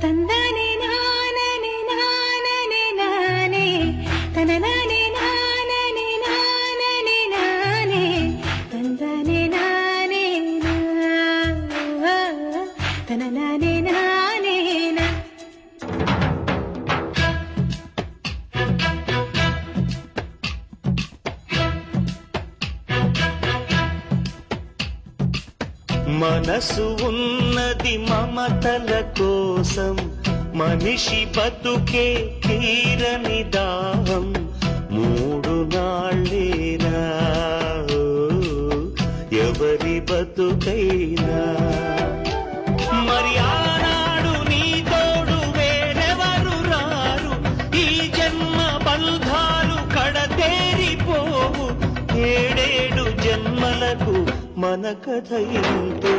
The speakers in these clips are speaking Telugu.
తందనే నాననే నాననే నానే తనననే నాననే నాననే నానే తందనే నానే నా తనననే నానే నా మనసు ఉన్నది మమతల కోసం మనిషి బతుకే తీరని దాహం మూడు నాళ్ళేనా ఎవరి బతుకైనా మరి ఆనాడు నీ తోడు వేరెవరు రారు ఈ జన్మ బంధాలు కడతేరిపోవు ఏడేడు జన్మలకు మన కథ ఇంతే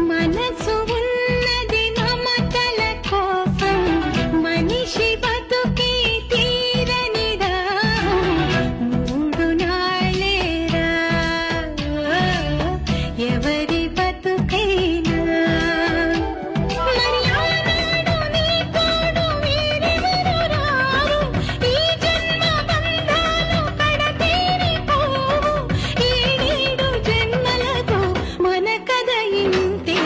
మనసు ఉన్నది మమతల కోసం మనిషి బతుకే తీరని దాహం మూడు నాళ్ళేరా ఎవరి బతుకైనా మరి ఆనాడు నీ తోడు వేరెవరు రారు ఈ జన్మ బంధాలు కడతేరిపోవు ఏడేడు జన్మలకు మన కథ ఇంతే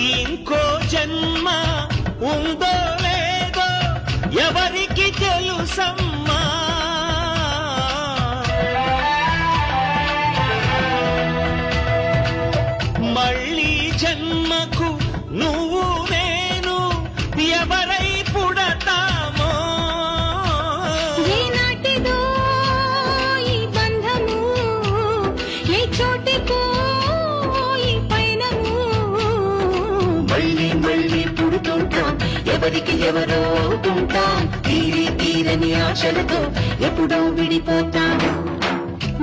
ఇంకో జన్మ ఉందో లేదో ఎవరికి తెలుసమ్మా మళ్ళీ జన్మకు నువ్వు నేను ఎవరై పుడతామో ఏనాటిదో ఈ బంధము ఏ చోటికో ఈ పయనము మళ్ళీ మళ్ళీ పుడుతుంటాం ఎవరికి ఎవరో అవుతుంటాం తీరని ఆశలతో ఎప్పుడో విడిపోతాం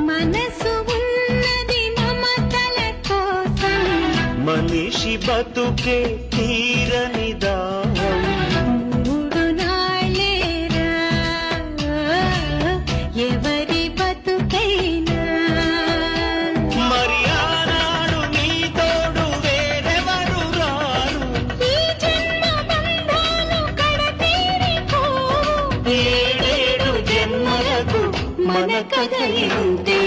మనసు ఉన్నది మమతల కోసం మనిషి బతుకే తీరని దాహం మూడు నాళ్ళేరా ఎవరి బతుకైనా మరి ఆనాడు నీ తోడు వేరెవరు రారు ఈ జన్మ బంధాలు కడతేరిపోవు ఏడేడు జన్మలకు మన కథ ఇంతే